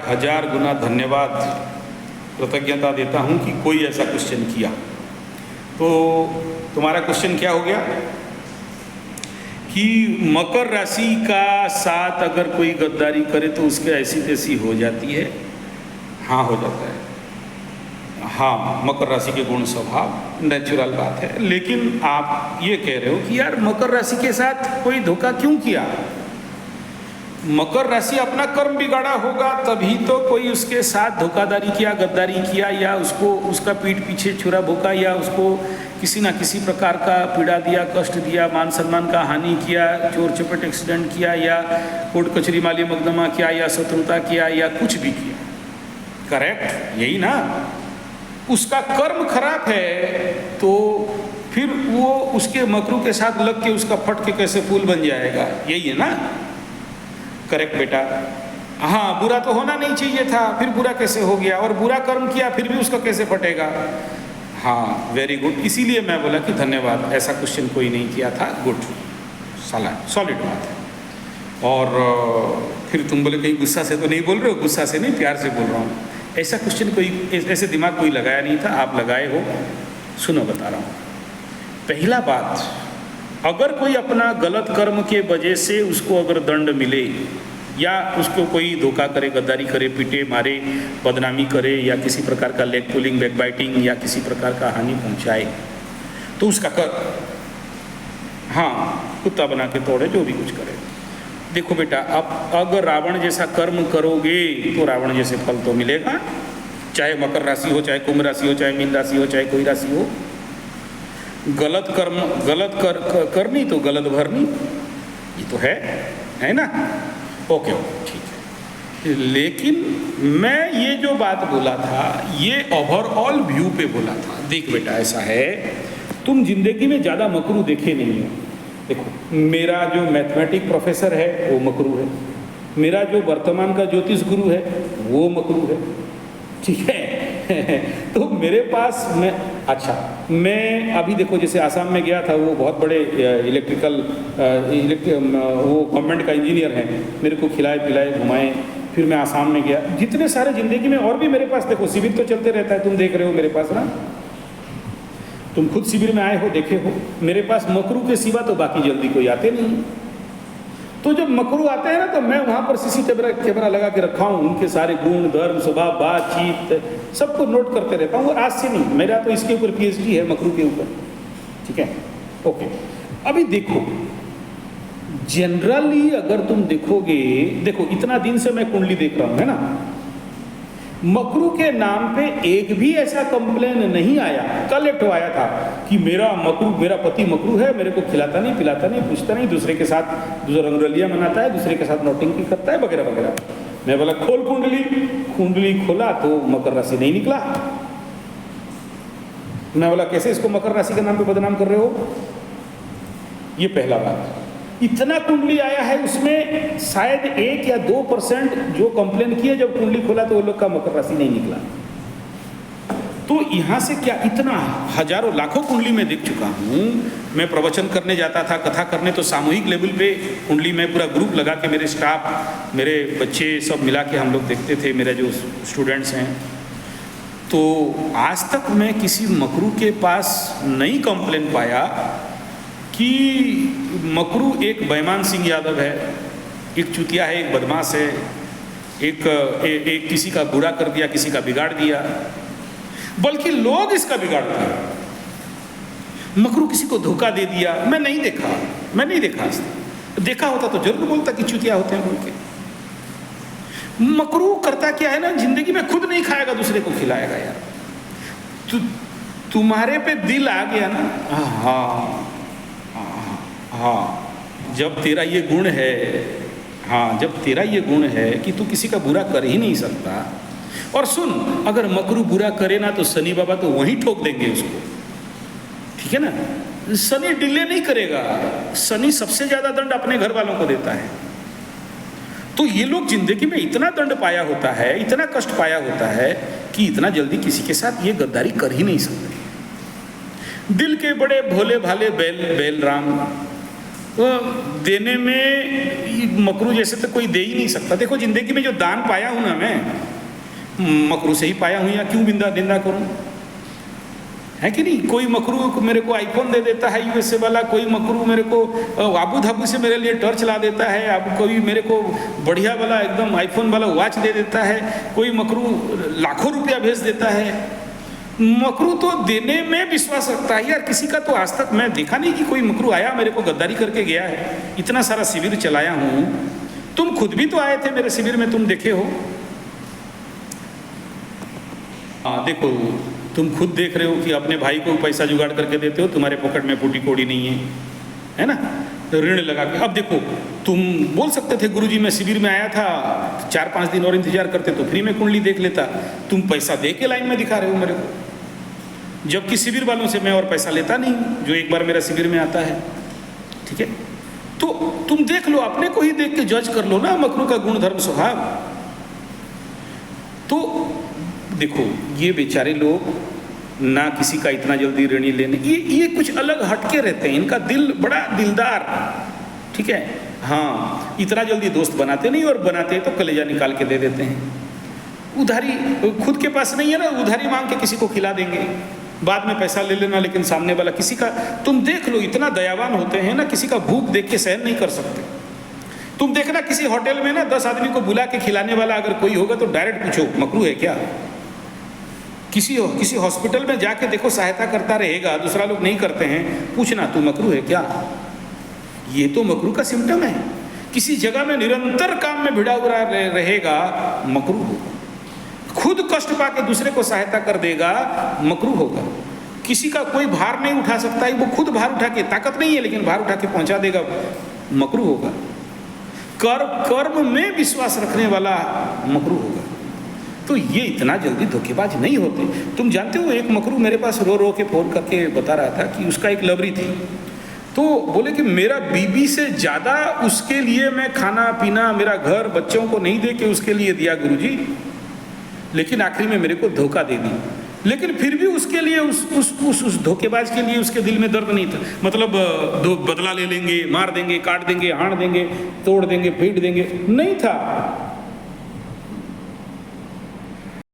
1000 गुना धन्यवाद कृतज्ञता देता हूँ कि कोई ऐसा क्वेश्चन किया। तो तुम्हारा क्वेश्चन क्या हो गया कि मकर राशि का साथ अगर कोई गद्दारी करे तो उसके ऐसी तैसी हो जाती है। हाँ, हो जाता है। हाँ, मकर राशि के गुण स्वभाव नेचुरल बात है। लेकिन आप ये कह रहे हो कि यार मकर राशि के साथ कोई धोखा क्यों किया? मकर राशि अपना कर्म बिगाड़ा होगा तभी तो कोई उसके साथ धोखाधड़ी किया, गद्दारी किया, या उसको उसका पीठ पीछे छुरा भोंका, या उसको किसी ना किसी प्रकार का पीड़ा दिया, कष्ट दिया, मान सम्मान का हानि किया, चोर चपट एक्सीडेंट किया, या कोर्ट कचहरी माली मुकदमा किया, या शत्रुता किया, या कुछ भी किया। करेक्ट, यही ना? उसका कर्म खराब है तो फिर वो उसके मकरू के साथ लग के उसका फट के कैसे फूल बन जाएगा, यही है ना? करेक्ट बेटा। हाँ, बुरा तो होना नहीं चाहिए था, फिर बुरा कैसे हो गया? और बुरा कर्म किया फिर भी उसका कैसे फटेगा? हाँ, वेरी गुड। इसीलिए मैं बोला कि धन्यवाद, ऐसा क्वेश्चन कोई नहीं किया था। गुड, सॉलिड बात है। और फिर तुम बोले कहीं गुस्सा से तो नहीं बोल रहे हो? गुस्सा से नहीं, प्यार से बोल रहा हूँ। ऐसा क्वेश्चन कोई, ऐसे दिमाग कोई लगाया नहीं था, आप लगाए हो। सुनो, बता रहा हूँ। पहला बात, अगर कोई अपना गलत कर्म के वजह से उसको अगर दंड मिले, या उसको कोई धोखा करे, गद्दारी करे, पीटे मारे, बदनामी करे, या किसी प्रकार का लेग पुलिंग, बैक बाइटिंग, या किसी प्रकार का हानि पहुंचाए, तो उसका कर, हाँ, कुत्ता बना के तोड़े, जो भी कुछ करे। देखो बेटा, अब अगर रावण जैसा कर्म करोगे तो रावण जैसे फल तो मिलेगा, चाहे मकर राशि हो, चाहे कुंभ राशि हो, चाहे मीन राशि हो, चाहे कोई राशि हो। गलत कर्म गलत करनी तो गलत भरनी, ये तो है ना? ओके, ठीक है। लेकिन मैं ये जो बात बोला था, ये ओवरऑल व्यू पे बोला था। देख बेटा, ऐसा है, तुम जिंदगी में ज़्यादा मकरू देखे नहीं हो। देखो, मेरा जो मैथमेटिक प्रोफेसर है वो मकरू है, मेरा जो वर्तमान का ज्योतिष गुरु है वो मकरू है, ठीक है? तो मेरे पास मैं अभी देखो, जैसे आसाम में गया था, वो बहुत बड़े वो गवर्नमेंट का इंजीनियर हैं, मेरे को खिलाए पिलाए घुमाए, फिर मैं आसाम में गया। जितने सारे ज़िंदगी में और भी मेरे पास, देखो शिविर तो चलते रहता है, तुम देख रहे हो मेरे पास ना, तुम खुद शिविर में आए हो, देखे हो। मेरे पास मकरू के सिवा तो बाकी जल्दी कोई आते नहीं। तो जब मकरू आते हैं ना, तो मैं वहाँ पर CCTV कैमरा लगा के रखा हूँ, उनके सारे गुण, धर्म, स्वभाव, बातचीत सबको नोट करते रहता हूँ। और आज से नहीं, मेरा तो इसके ऊपर PhD है, मकरू के ऊपर, ठीक है? ओके, अभी देखो, जनरली अगर तुम देखोगे, देखो इतना दिन से मैं कुंडली देख रहा हूँ, है ना? मकरू के नाम पे एक भी ऐसा कंप्लेन नहीं आया। कल एक आया था कि मेरा पति मकरू है, मेरे को खिलाता नहीं, पिलाता नहीं, पूछता नहीं, दूसरे के साथ रंगरलियां मनाता है, दूसरे के साथ नौटंकी करता है, वगैरह वगैरह। मैं बोला खोल कुंडली खोला तो मकर राशि नहीं निकला। मैं बोला कैसे इसको मकर राशि के नाम पे बदनाम कर रहे हो? ये पहला बात। इतना कुंडली आया है, उसमें शायद 1 या 2% जो कंप्लेन किए, जब कुंडली खोला तो वो लोग का मकर राशि नहीं निकला। तो यहाँ से क्या, इतना हजारों लाखों कुंडली में देख चुका हूँ। मैं प्रवचन करने जाता था, कथा करने, तो सामूहिक लेवल पे कुंडली में पूरा ग्रुप लगा के, मेरे स्टाफ, मेरे बच्चे सब मिला के हम लोग देखते थे, मेरे जो स्टूडेंट्स हैं। तो आज तक मैं किसी मकरू के पास नहीं कंप्लेन पाया कि मकरू एक बेईमान सिंह यादव है, एक चुतिया है, एक बदमाश है, एक किसी का बुरा कर दिया, किसी का बिगाड़ दिया, बल्कि लोग इसका बिगाड़ते हैं। मकरू किसी को धोखा दे दिया, मैं नहीं देखा आज तक। देखा होता तो जरूर बोलता कि चुतिया होते हैं बोल के। मकरू करता क्या है ना, जिंदगी में खुद नहीं खाएगा, दूसरे को खिलाएगा। यार तुम्हारे पे दिल आ गया ना, हाँ, जब तेरा ये गुण है, हाँ, जब तेरा ये गुण है कि तू किसी का बुरा कर ही नहीं सकता। और सुन, अगर मकरू बुरा करे ना तो शनि बाबा तो वहीं ठोक देंगे उसको, ठीक है ना? शनि डिले नहीं करेगा, शनि सबसे ज्यादा दंड अपने घर वालों को देता है। तो ये लोग जिंदगी में इतना दंड पाया होता है, इतना कष्ट पाया होता है कि इतना जल्दी किसी के साथ ये गद्दारी कर ही नहीं सकते। दिल के बड़े भोले भाले बैल राम, वो देने में मकरू जैसे तो कोई दे ही नहीं सकता। देखो जिंदगी में जो दान पाया हूँ ना मैं मकरू से ही पाया हूँ, या क्यों निंदा करूँ, है कि नहीं। कोई मकरू मेरे को आईफोन दे देता है यूएसए वाला, कोई मकरू मेरे को आबू धाबू से मेरे लिए टर्च ला देता है, अब कोई मेरे को बढ़िया वाला एकदम आईफोन वाला वॉच दे देता है, कोई मकरू लाखों रुपया भेज देता है। मकरू तो देने में विश्वास रखता है यार। किसी का तो आज तक मैं देखा नहीं कि कोई मकरू आया मेरे को गद्दारी करके गया है। इतना सारा शिविर चलाया हूँ, तुम खुद भी तो आए थे मेरे शिविर में, तुम देखे हो। हाँ देखो, तुम खुद देख रहे हो कि अपने भाई को पैसा जुगाड़ करके देते हो, तुम्हारे पॉकेट में फूटी कोड़ी नहीं है ना, तो ऋण लगा के। अब देखो, तुम बोल सकते थे गुरुजी मैं शिविर में आया था, 4-5 दिन और इंतजार करते तो फ्री में कुंडली देख लेता। तुम पैसा दे के लाइन में दिखा रहे हो मेरे को, जबकि शिविर वालों से मैं और पैसा लेता नहीं जो एक बार मेरा शिविर में आता है। ठीक है, तो तुम देख लो, अपने को ही देख के जज कर लो ना मकरू का गुण धर्म स्वभाव। तो देखो ये बेचारे लोग ना किसी का इतना जल्दी ऋणी लेने, ये कुछ अलग हटके रहते हैं, इनका दिल बड़ा दिलदार। ठीक है, हाँ इतना जल्दी दोस्त बनाते नहीं, और बनाते हैं तो कलेजा निकाल के दे देते हैं। उधारी खुद के पास नहीं है ना, उधारी मांग के किसी को खिला देंगे, बाद में पैसा ले लेना, लेकिन सामने वाला किसी का, तुम देख लो इतना दयावान होते हैं ना, किसी का भूख देख के सहन नहीं कर सकते। तुम देखना किसी होटल में ना 10 आदमी को बुला के खिलाने वाला अगर कोई होगा तो डायरेक्ट पूछो मकरू है क्या। किसी हॉस्पिटल में जाके देखो सहायता करता रहेगा, दूसरा लोग नहीं करते हैं, पूछना तू मकरू है क्या। ये तो मकरू का सिम्टम है। किसी जगह में निरंतर काम में भिड़ा हुआ रहेगा, मकरू होगा। खुद कष्ट पाके दूसरे को सहायता कर देगा, मकरू होगा। किसी का कोई भार नहीं उठा सकता है, वो खुद भार उठा के, ताकत नहीं है लेकिन भार उठा के पहुंचा देगा, मकरू होगा। कर्म में विश्वास रखने वाला मकरू होगा। तो ये इतना जल्दी धोखेबाज नहीं होते। तुम जानते हो एक मकरू मेरे पास रो रो के फोन करके बता रहा था कि उसका एक लवरी थी, तो बोले कि मेरा बीबी से ज़्यादा उसके लिए मैं खाना पीना, मेरा घर बच्चों को नहीं दे के उसके लिए दिया गुरुजी, लेकिन आखिरी में मेरे को धोखा दे दी। लेकिन फिर भी उसके लिए उस धोखेबाज के लिए उसके दिल में दर्द नहीं था, मतलब बदला ले लेंगे, मार देंगे, काट देंगे, हाड़ देंगे, तोड़ देंगे, पीट देंगे, नहीं था।